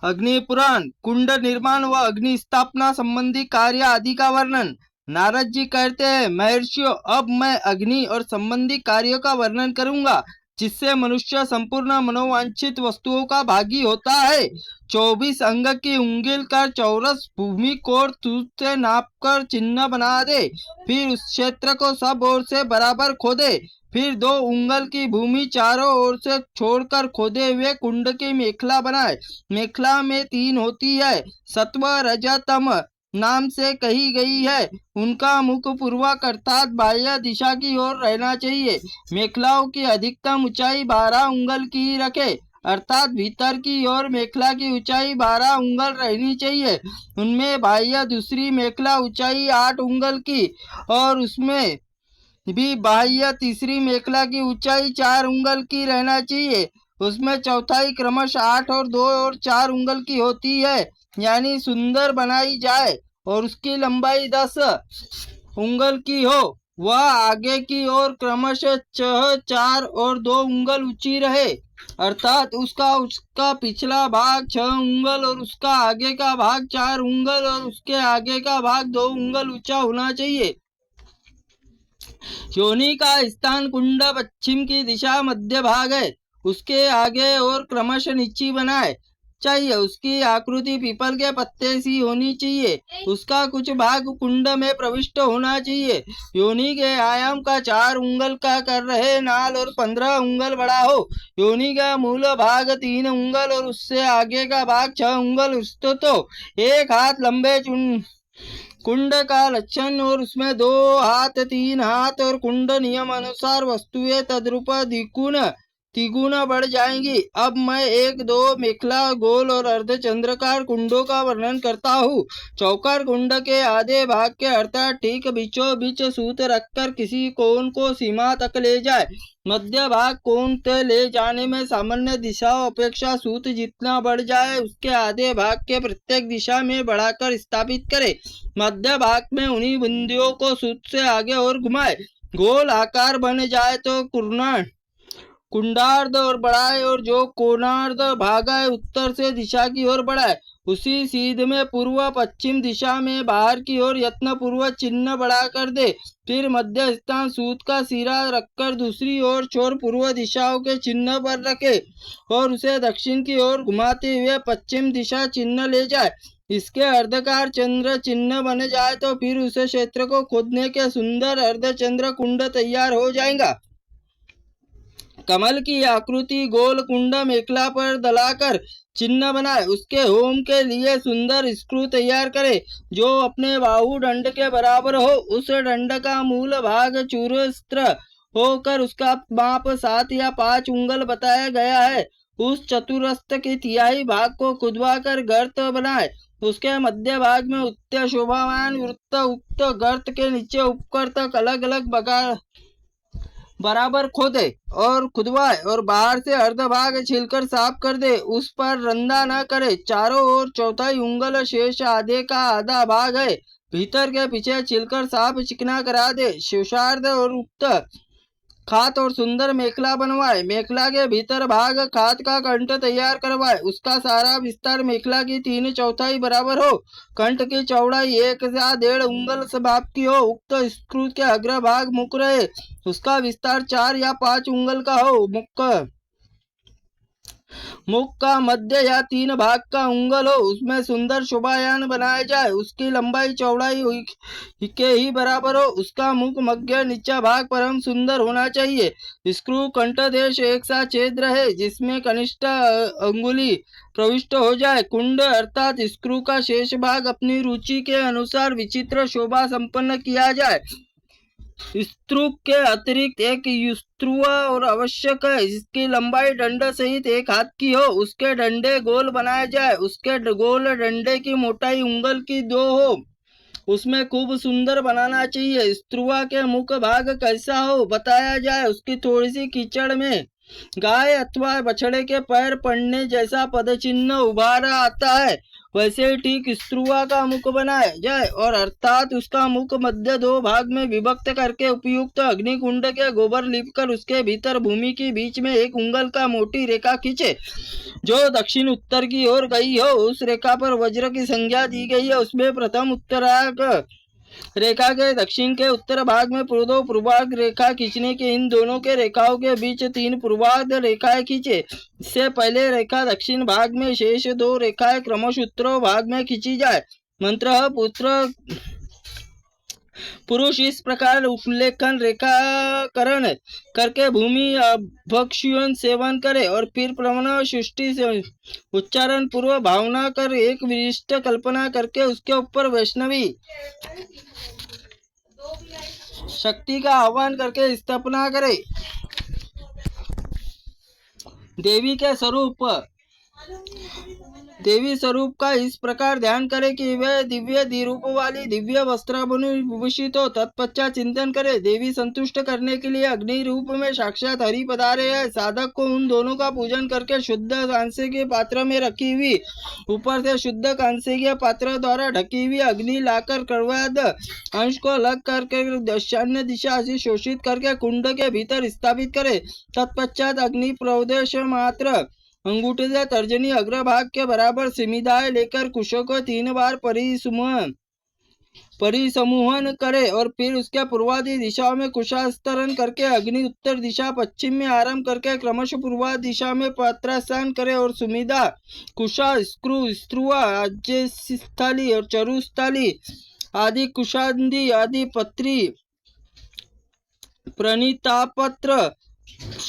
अग्नि पुराण, कुंड निर्माण व अग्नि स्थापना संबंधी कार्य आदि का वर्णन। नारद जी कहते हैं, महर्षियों, अब मैं अग्नि और संबंधी कार्यों का वर्णन करूंगा, जिससे मनुष्य संपूर्ण मनोवांछित वस्तुओं का भागी होता है। 24 अंग की उंगली कर चौरस भूमि को सूत से नाप कर चिन्ह बना दे। फिर उस क्षेत्र को सब ओर से बराबर खोदे। फिर 2 उंगल की भूमि चारों ओर से छोड़कर खोदे हुए कुंड की मेखला बनाए। मेखला में 3 होती है, सत्व रज तम नाम से कही गई है। उनका मुख पूर्वक अर्थात बाह्य दिशा की ओर रहना चाहिए। मेखलाओं की अधिकतम ऊंचाई 12 उंगल की रखे, अर्थात भीतर की ओर मेखला की ऊंचाई 12 उंगल रहनी चाहिए। उनमें बाह्य दूसरी मेखला ऊंचाई 8 उंगल की और उसमें भी बाह्य तीसरी मेखला की ऊंचाई 4 उंगल की रहना चाहिए। उसमें चौथाई क्रमश 8 और 2 और 4 उंगल की होती है, यानी सुंदर बनाई जाए और उसकी लंबाई 10 उंगल की हो। वह आगे की ओर क्रमशः 6, 4 और 2 उंगल ऊंची रहे, अर्थात उसका पिछला भाग 6 उंगल और उसका आगे का भाग 4 उंगल और उसके आगे का भाग 2 उंगल ऊंचा होना चाहिए। योनि का स्थान कुंड पश्चिम की दिशा मध्य भाग है, उसके आगे और क्रमशः नीची बनाए चाहिए। उसकी आकृति पीपल के पत्ते सी होनी चाहिए। उसका कुछ भाग कुंड में प्रविष्ट होना चाहिए। योनि के आयाम का 4 उंगल का कर रहे नाल और 15 उंगल बड़ा हो। योनि का मूल भाग 3 उंगल और उससे आगे का भाग 6 उंगल स्थित हो। 1 हाथ लंबे कुंड का लक्षण और उसमें 2 हाथ 3 हाथ और कुंड नियम अनुसार वस्तुएं तद्रूप द्विगुण तिगुना बढ़ जाएंगी। अब मैं 1, 2 मेखला गोल और अर्धचंद्राकार कुंडों का वर्णन करता हूँ। चौकार कुंड के आधे भाग के अर्थात ठीक बीचों बीच सूत रखकर किसी कोण को सीमा तक ले जाए। मध्य भाग कोण तक ले जाने में सामान्य दिशाओं अपेक्षा सूत जितना बढ़ जाए उसके आधे भाग के प्रत्येक दिशा में बढ़ाकर स्थापित करे। मध्य भाग में उन्हीं बिंदुओं को सूत से आगे और घुमाए। गोल आकार बन जाए तो कुंडार्ध और बढ़ाए और जो कोणार्ध भाग है उत्तर से दिशा की ओर बढ़ाए। उसी सीध में पूर्व पश्चिम दिशा में बाहर की ओर यत्न पूर्वक चिन्ह बढ़ा कर दे। फिर मध्य स्थान सूत का सिरा रखकर दूसरी ओर छोर पूर्व दिशाओं के चिन्ह पर रखे और उसे दक्षिण की ओर घुमाते हुए पश्चिम दिशा चिन्ह ले जाए। इसके अर्धकार चंद्र चिन्ह बन जाए तो फिर उस क्षेत्र को खोदने के सुंदर अर्धचंद्र कुंड तैयार हो जाएगा। कमल की आकृति गोल कुंड मेखला पर दलाकर चिन्ह बनाए। उसके होम के लिए सुंदर स्क्रू तैयार करे जो अपने बाहु दंड के बराबर हो। उस दंड का मूल भाग चूरस्त्र होकर उसका माप 7 या 5 उंगल बताया गया है। उस चतुरस्र के तिहाई भाग को खुदवा कर गर्त बनाए। उसके मध्य भाग में उत्तर शोभावान वृत्त उक्त गर्त के नीचे ऊपर तक अलग अलग बराबर खोदे और खुदवाए और बाहर से अर्ध भाग छिलकर साफ कर दे। उस पर रंधा न करे। चारों ओर चौथाई उंगल शेष आधे का आधा भाग है, भीतर के पीछे छिलकर साफ चिकना करा दे। शिवशार्द और उक्त खात और सुंदर मेखला बनवाए। मेखला के भीतर भाग खात का कंठ तैयार करवाए। उसका सारा विस्तार मेखला की 3/4 बराबर हो। कंठ की चौड़ाई 1 या 1.5 उंगल माप की हो। उक्त स्क्रू के अग्र भाग मुख रहे। उसका विस्तार 4 या 5 उंगल का हो। मुख का मध्य या 3 भाग का उंगल हो। उसमें सुंदर शोभायान बनाया जाए। उसकी लंबाई चौड़ाई के ही बराबर हो। उसका मुख मध्य नीचा भाग परम सुंदर होना चाहिए। स्क्रू कंठ देश एक सा छेद रहे जिसमें कनिष्ठ अंगुली प्रविष्ट हो जाए। कुंड अर्थात स्क्रू का शेष भाग अपनी रुचि के अनुसार विचित्र शोभा संपन्न किया जाए। स्क्रू के अतिरिक्त एक युस्त्रुआ और आवश्यक है जिसकी लंबाई डंडे सहित 1 हाथ की हो। उसके डंडे गोल बनाए जाए। उसके गोल डंडे की मोटाई उंगल की 2 हो। उसमें खूब सुंदर बनाना चाहिए। स्त्रुआ के मुख भाग कैसा हो बताया जाए। उसकी थोड़ी सी कीचड़ में गाय अथवा बछड़े के पैर पड़ने जैसा पदचिन्ह उभार आता है, वैसे ही ठीक स्त्रुवा का मुख बनाया जाए और अर्थात उसका मुख मध्य दो भाग में विभक्त करके उपयुक्त अग्निकुंड के गोबर लीपकर उसके भीतर भूमि के बीच में 1 उंगल का मोटी रेखा खींचे, जो दक्षिण उत्तर की ओर गई हो। उस रेखा पर वज्र की संज्ञा दी गई है। उसमें प्रथम उत्तरार्ध रेखा के दक्षिण के उत्तर भाग में पूर्व पूर्वार्ध रेखा खींचने के इन दोनों के रेखाओं के बीच 3 पूर्वार्ध रेखाएं खींचे। इससे पहले रेखा दक्षिण भाग में शेष 2 रेखाएं क्रमशः उत्तर भाग में खींची जाए। मंत्र पुत्र पुरुष इस प्रकार उल्लेखन रेखाकरण करके भूमि भक्ष्यों सेवन करे और फिर प्रणव सृष्टि से उच्चारण पूर्व भावना कर एक विशिष्ट कल्पना करके उसके ऊपर वैष्णवी शक्ति का आह्वान करके स्थापना करे। देवी स्वरूप का इस प्रकार ध्यान करे कि वह दिव्य द्विरूप वाली दिव्य वस्त्राभूषित हो। तत्पश्चात चिंतन करे, देवी संतुष्ट करने के लिए अग्नि रूप में साक्षात हरि पधारे हैं। साधक को उन दोनों का पूजन करके शुद्ध कांसे के पात्र में रखी हुई ऊपर से शुद्ध कांसे के पात्र द्वारा ढकी हुई अग्नि लाकर कर्वाद अंश को अलग करके दक्षिण दिशा से शोषित करके कुंड के भीतर स्थापित करे। तत्पश्चात अग्नि प्रवेश मात्र अंगूठे से तर्जनी अग्रभाग के बराबर सिमिदाय लेकर कुशों को 3 बार परिसमूहन करे और फिर उसके पूर्वादि दिशाओं में कुशास्तरण करके अग्नि उत्तर दिशा पश्चिम में आरंभ करके क्रमशः पूर्वादि दिशा में पात्रासन करे और सुमिदा कुशा स्क्रु स्त्रुआ आज्यस्थली और चरुस्थली आदि कुशांदी आदि पत्री प्रणीतापत्र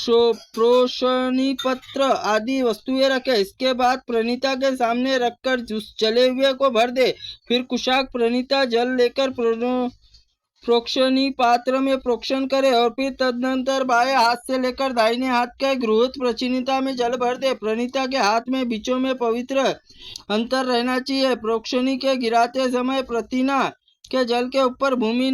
प्रोशनी पत्र आदि वस्तुएं रखे। इसके बाद प्रणीता के सामने रखकर जले हुए को भर दे। फिर कुशाक प्रणीता जल लेकर प्रोक्षणी पात्र में प्रोक्षण करे और फिर तदनंतर बाएं हाथ से लेकर दाहिने हाथ के गृहस्थ प्रचिनिता में जल भर दे। प्रणीता के हाथ में बीचों में पवित्र अंतर रहना चाहिए। प्रोक्षणी के गिराते समय प्रतिना के जल के ऊपर भूमि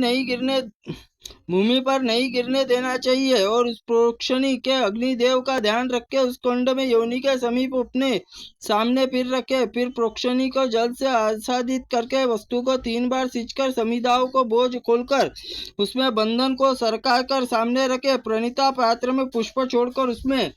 पर नहीं गिरने देना चाहिए और उस प्रोक्षणी के अग्निदेव का ध्यान रख के उस कुंड में योनि के समीप अपने सामने फिर रखे। फिर प्रोक्षणी को जल से आच्छादित करके वस्तु को 3 बार सींचकर समिदाओं को बोझ खोलकर उसमें बंधन को सरका कर सामने रखे। प्रणीता पात्र में पुष्प छोड़कर उसमें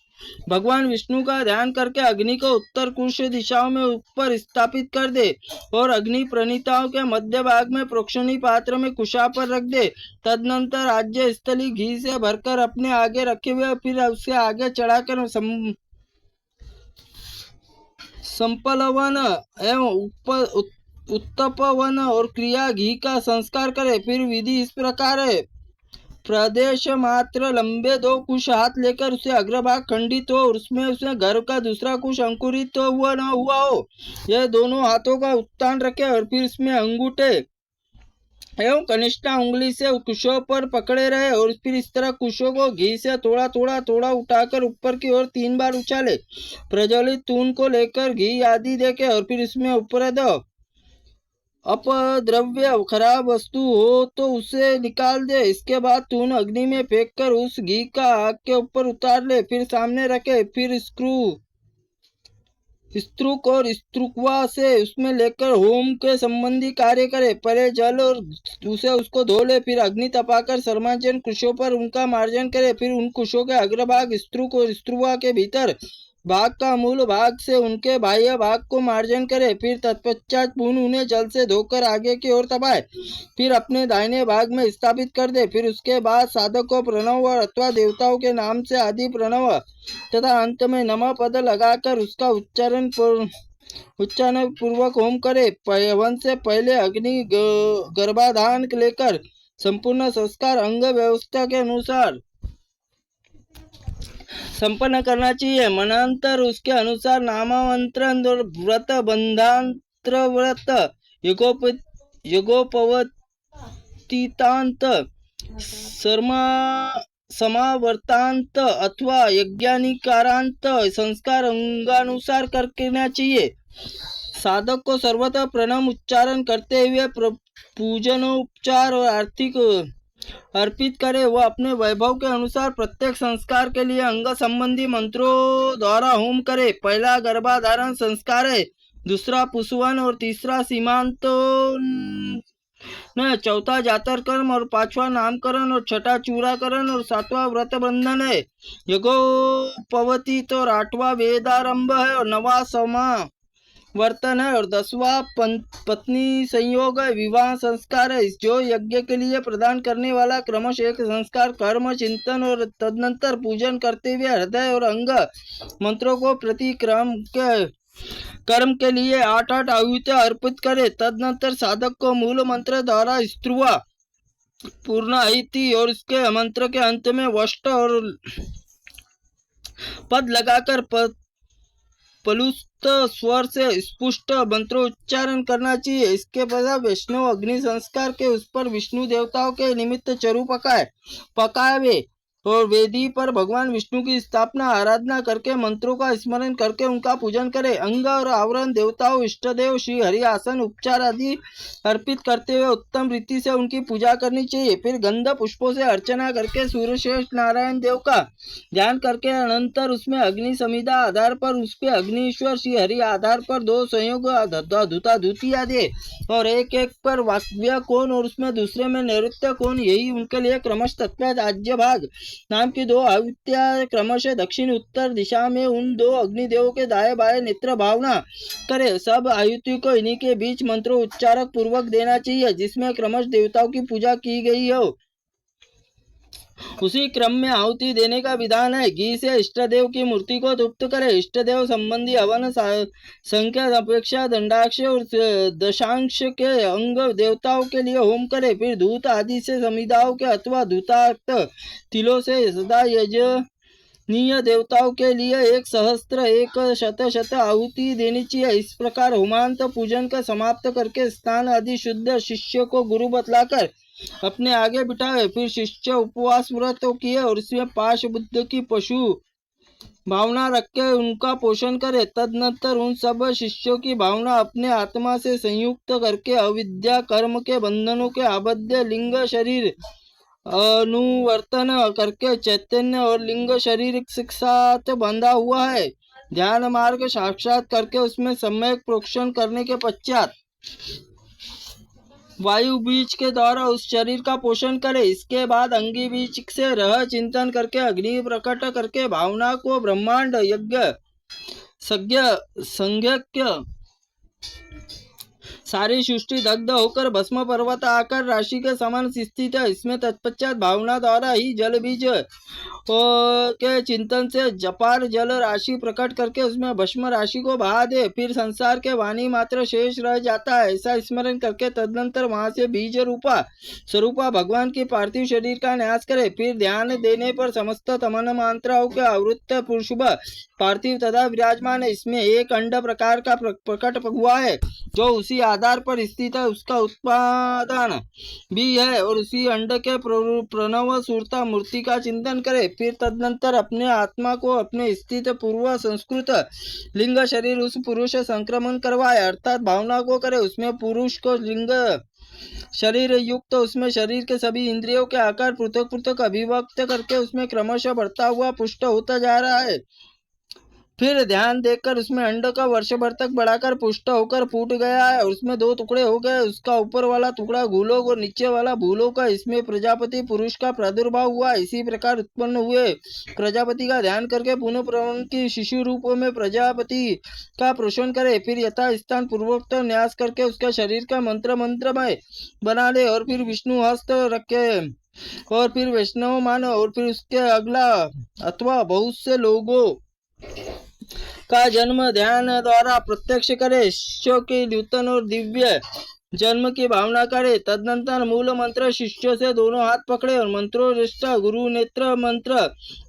भगवान विष्णु का ध्यान करके अग्नि को उत्तर कुश दिशाओं में ऊपर स्थापित कर दे और अग्नि प्रणीताओं के मध्य भाग में प्रोक्षणी पात्र में कुशा पर रख दे। तदनंतर आज्य स्थली घी से भरकर अपने आगे रखे हुए फिर उससे आगे चढ़ाकर संपलवन एवं उत्तपवन और क्रिया घी का संस्कार करे। फिर विधि इस प्रकार है, प्रदेश मात्र लंबे 2 कुश हाथ लेकर उसे अग्रभाग खंडित हो और उसमें घर का दूसरा कुश अंकुरित हुआ न हुआ हो, यह दोनों हाथों का उत्तान रखे और फिर उसमें अंगूठे एवं कनिष्ठा उंगली से कुशों पर पकड़े रहे और फिर इस तरह कुशों को घी से थोड़ा उठाकर ऊपर की ओर 3 बार उछाले। प्रज्वलित तून को लेकर घी आदि देके और फिर इसमें ऊपर दो अपद्रव्य खराब वस्तु हो तो उसे निकाल दे। इसके बाद तून अग्नि में फेंक कर उस घी का आग के ऊपर उतार ले, फिर सामने रखे। फिर स्त्रुक और स्त्रुकवा से उसमें लेकर होम के संबंधी कार्य करे। पहले जल और उसे उसको धो ले, फिर अग्नि तपाकर सर्माजन कुशों पर उनका मार्जन करे। फिर उन कुशों के अग्रभाग स्त्रुक और स्त्रुवा के भीतर भाग का मूल भाग से उनके बाह्य भाग को मार्जन करे। फिर तत्पश्चात पुनः उन्हें जल से धोकर आगे की ओर तपाए, फिर अपने दाहिने भाग में स्थापित कर दे। फिर उसके बाद साधक को प्रणव अथवा देवताओं के नाम से आदि प्रणव तथा अंत में नमः पद लगाकर उसका उच्चारण पूर्वक होम करे। हवन से पहले अग्नि गर्भाधान लेकर संपूर्ण संस्कार अंग व्यवस्था के अनुसार संपन्न करना चाहिए। मनांतर उसके अनुसार नामावंतरण और व्रत बंधांतर व्रत यज्ञोपवीतांत समावर्तांत अथवा यज्ञानिकारांत संस्कार अंगानुसार करना चाहिए। साधक को सर्वथा प्रणव उच्चारण करते हुए पूजनोपचार और आर्थिक अर्पित करे। वह अपने वैभव के अनुसार प्रत्येक संस्कार के लिए अंग संबंधी मंत्रों द्वारा होम करे। पहला गर्भाधारण संस्कार है, दूसरा पुष्पवन और तीसरा सीमांतोन, चौथा जातरकर्म और पांचवा नामकरण और छठा चूड़ाकरण और सातवां व्रत बंधन है। यज्ञोपवीत तो आठवां वेदारंभ है और नवा वर्तन है और 10वां पत्नी संयोग है। विवाह संस्कार है, जो यज्ञ के लिए प्रदान करने वाला क्रमशः एक संस्कार कर्म चिंतन और तदनंतर पूजन करते हुए हृदय और अंग मंत्रों को प्रति कर्म के लिए 8-8 आहुतियां अर्पित करे। तदनंतर साधक को मूल मंत्र द्वारा स्त्रुवा पूर्ण आहुति और उसके मंत्र के अंत में वष्ट और पद लगाकर पलुस्त स्वर से स्पुष्ट मंत्रोच्चारण करना चाहिए। इसके बाद वैष्णव अग्नि संस्कार के उस पर विष्णु देवताओं के निमित्त चरु पकावे और वेदी पर भगवान विष्णु की स्थापना आराधना करके मंत्रों का स्मरण करके उनका पूजन करे। अंग और आवरण देवताओं इष्ट देव श्री हरि आसन उपचार आदि अर्पित करते हुए उत्तम रीति से उनकी पूजा करनी चाहिए। फिर गंध पुष्पों से अर्चना करके सूर्यश्रेष्ठ नारायण देव का ध्यान करके अनंतर उसमें अग्नि समिधा आधार पर उसके अग्निश्वर श्री हरि आधार पर 2 संयोग धूता धूतिया दे और एक एक पर वाक्य कोण और उसमें दूसरे में नैऋत्य कोण, यही उनके लिए क्रमश तत्व राज्य भाग नाम की 2 आहुतियां क्रमशः दक्षिण उत्तर दिशा में उन 2 अग्निदेवों के दाएं बाएं नेत्र भावना करे। सब आहुति को इन्हीं के बीच मंत्रों उच्चारक पूर्वक देना चाहिए जिसमें क्रमश देवताओं की पूजा की गई हो। उसी क्रम में आहुति देने का विधान है। घी से इष्ट देव की मूर्ति को तृप्त करे। इष्ट देव संबंधी हवन संख्या अपेक्षा दंडाक्ष और दशांश के अंग देवताओं के लिए होम करे। फिर धूत आदि से समिधाओं के अथवा धूतार्थ तिलों से सदा यजनीय देवताओं के लिए 1 सहस्त्र 1 शत आहुति देनी चाहिए। इस प्रकार होमांत पूजन का समाप्त करके स्नान आदि शुद्ध शिष्य को गुरु बतलाकर अपने आगे बिठाए। फिर शिष्य उपवास व्रत किए और इसमें पाश बुद्ध की पशु भावना रख के उनका पोषण करे। तदनंतर उन सब शिष्यों की भावना अपने आत्मा से संयुक्त करके अविद्या कर्म के बंधनों के आबद्ध लिंग शरीर अनुवर्तन करके चैतन्य और लिंग शरीर के साथ बंधा हुआ है। ध्यान मार्ग साक्षात करके उसमें सम्यक प्रोक्षण करने के पश्चात वायु बीज के द्वारा उस शरीर का पोषण करे। इसके बाद अंगी बीज से रह चिंतन करके अग्नि प्रकट करके भावना को ब्रह्मांड यज्ञ संज्ञ सारी सृष्टि दग्ध होकर भस्म पर्वत आकर राशि के समान स्थित है। इसमें तत्पश्चात भावना द्वारा ही जल बीज के चिंतन से जपार जल राशि प्रकट करके उसमें भस्म राशि को बहा दे। फिर संसार के वाणी मात्र शेष रह जाता है। ऐसा स्मरण करके तदनंतर वहां से बीज रूपा स्वरूपा भगवान की पार्थिव शरीर का न्यास करे। फिर ध्यान देने पर समस्त तमन मात्राओं के आवृत्त पुरुषभ पार्थिव तथा विराजमान है। इसमें एक अंड प्रकार का प्रकट हुआ है जो उसी आधार पर स्थित है। उसका उत्पादन भी है और उसी अंड के प्रणव सुरता मूर्ति का चिंतन करे। फिर तदनंतर अपने आत्मा को अपने स्थित पूर्व संस्कृत लिंग शरीर उस पुरुष संक्रमण करवाए, अर्थात भावना को करे। उसमें पुरुष को लिंग शरीर युक्त उसमें शरीर के सभी इंद्रियों के आकार पृथक पृथक अभिव्यक्त करके उसमें क्रमशः बढ़ता हुआ पुष्ट होता जा रहा है। फिर ध्यान देकर उसमें अंड का वर्ष भर तक बढ़ाकर पुष्ट होकर फूट गया है और उसमें 2 टुकड़े हो गए। उसका ऊपर वाला टुकड़ा गोलोक और नीचे वाला भूलोक का, इसमें प्रजापति पुरुष का प्रादुर्भाव हुआ। इसी प्रकार उत्पन्न हुए प्रजापति का ध्यान करके पुनः प्रवण की शिशु रूप में प्रजापति का पोषण करे। फिर यथा स्थान पूर्वोक्त न्यास करके उसका शरीर का मंत्रमय बना ले और फिर विष्णु हस्त रखे और फिर वैष्णव मानो और फिर उसके अगला अथवा बहुत से लोगों का जन्म ध्यान द्वारा प्रत्यक्ष करे। शिष्यों के नूतन और दिव्य जन्म की भावना करे। तदनंतर मूल मंत्र शिष्यों से दोनों हाथ पकड़े और मंत्रोष्ट गुरु नेत्र मंत्र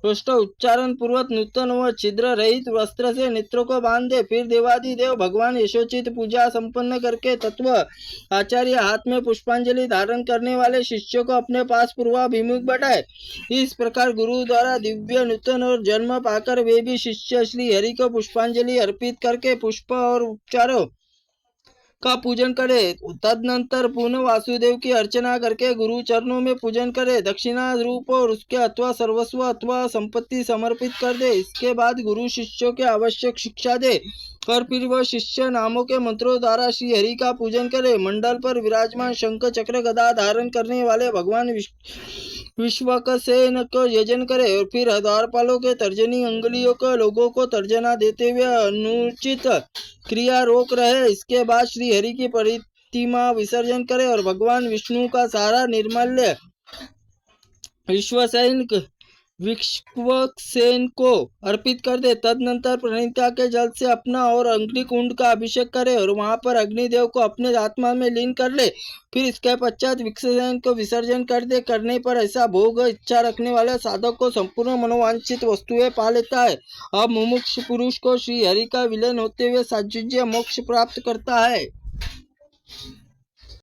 उच्चारण पूर्वक नूतन व छिद्र रहित वस्त्र से नेत्रों को बांध दे। फिर देवादिदेव भगवान यशोचित पूजा संपन्न करके तत्व आचार्य हाथ में पुष्पांजलि धारण करने वाले शिष्यों को अपने पास पूर्वाभिमुख बैठाए। इस प्रकार गुरु द्वारा दिव्य नूतन और जन्म पाकर वे भी शिष्य श्री हरि को पुष्पांजलि अर्पित करके पुष्प और उपचारों का पूजन करे। तदनंतर पुनः वासुदेव की अर्चना करके गुरु चरणों में पूजन करे, दक्षिणा रूप और उसके अथवा सर्वस्व अथवा संपत्ति समर्पित कर दे। इसके बाद गुरु शिष्यों के आवश्यक शिक्षा दे और फिर वह शिष्य नामों के मंत्रों द्वारा श्री हरि का पूजन करे। मंडल पर विराजमान शंख चक्र गदा धारण करने वाले भगवान विश्वक्सेन को यजन करे और फिर द्वारपालों के तर्जनी अंगुलियों को लोगों को तर्जना देते हुए अनुचित क्रिया रोक रहे। इसके बाद श्री हरि की प्रतिमा विसर्जन करे और भगवान विष्णु का सारा निर्माल्य विश्वक्सेन को अर्पित कर दे। तदनंतर प्रणिता के जल से अपना और अग्निकुंड का अभिषेक करे और वहां पर अग्निदेव को अपने आत्मा में लीन कर ले। फिर इसके पश्चात विक्सेन को विसर्जन कर दे। करने पर ऐसा भोग इच्छा रखने वाले साधक को संपूर्ण मनोवांछित वस्तुएं पा लेता है। अब मुमुक्ष पुरुष को श्री हरि का विलय होते हुए सायुज्य मोक्ष प्राप्त करता है।